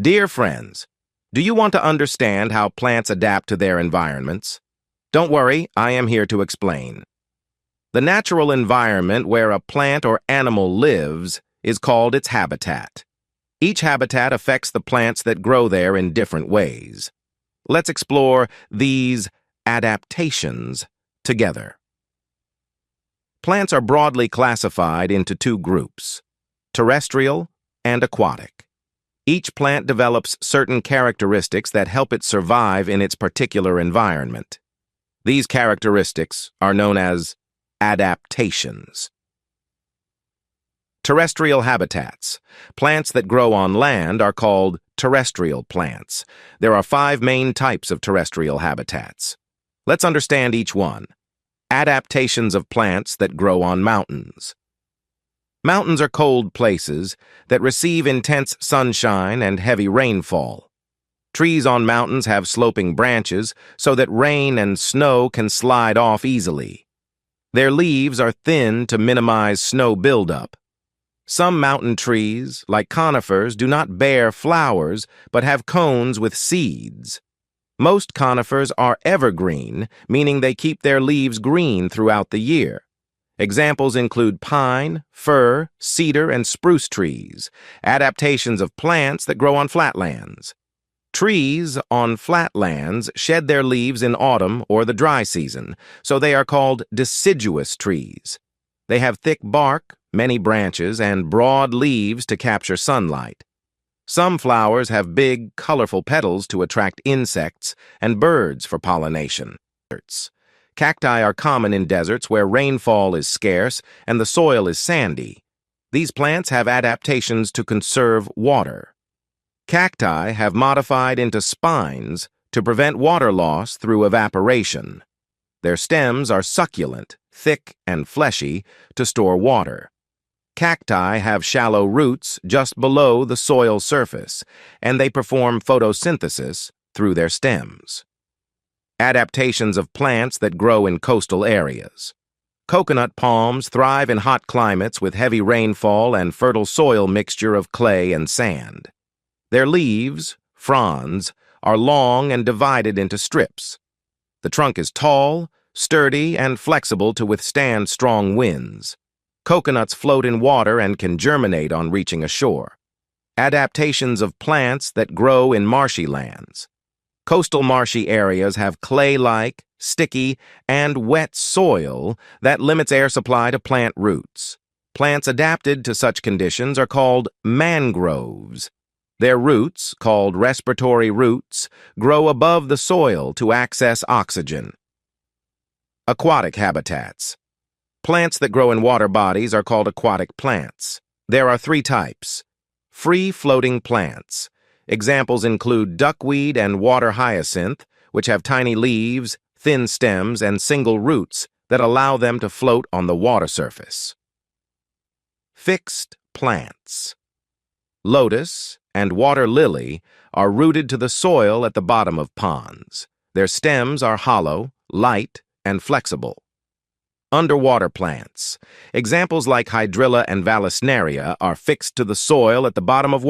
Dear friends, do you want to understand how plants adapt to their environments? Don't worry, I am here to explain. The natural environment where a plant or animal lives is called its habitat. Each habitat affects the plants that grow there in different ways. Let's explore these adaptations together. Plants are broadly classified into two groups, terrestrial and aquatic. Each plant develops certain characteristics that help it survive in its particular environment. These characteristics are known as adaptations. Terrestrial habitats. Plants that grow on land are called terrestrial plants. There are 5 main types of terrestrial habitats. Let's understand each one. Adaptations of plants that grow on mountains. Mountains are cold places that receive intense sunshine and heavy rainfall. Trees on mountains have sloping branches so that rain and snow can slide off easily. Their leaves are thin to minimize snow buildup. Some mountain trees, like conifers, do not bear flowers but have cones with seeds. Most conifers are evergreen, meaning they keep their leaves green throughout the year. Examples include pine, fir, cedar, and spruce trees, adaptations of plants that grow on flatlands. Trees on flatlands shed their leaves in autumn or the dry season, so they are called deciduous trees. They have thick bark, many branches, and broad leaves to capture sunlight. Some flowers have big, colorful petals to attract insects and birds for pollination. Cacti are common in deserts where rainfall is scarce and the soil is sandy. These plants have adaptations to conserve water. Cacti have modified into spines to prevent water loss through evaporation. Their stems are succulent, thick and fleshy, to store water. Cacti have shallow roots just below the soil surface, and they perform photosynthesis through their stems. Adaptations of plants that grow in coastal areas. Coconut palms thrive in hot climates with heavy rainfall and fertile soil mixture of clay and sand. Their leaves, fronds, are long and divided into strips. The trunk is tall, sturdy, and flexible to withstand strong winds. Coconuts float in water and can germinate on reaching a shore. Adaptations of plants that grow in marshy lands. Coastal marshy areas have clay-like, sticky, and wet soil that limits air supply to plant roots. Plants adapted to such conditions are called mangroves. Their roots, called respiratory roots, grow above the soil to access oxygen. Aquatic habitats. Plants that grow in water bodies are called aquatic plants. There are 3 types. Free-floating plants. Examples include duckweed and water hyacinth, which have tiny leaves, thin stems, and single roots that allow them to float on the water surface. Fixed plants. Lotus and water lily are rooted to the soil at the bottom of ponds. Their stems are hollow, light, and flexible. Underwater plants. Examples like hydrilla and vallisneria are fixed to the soil at the bottom of water.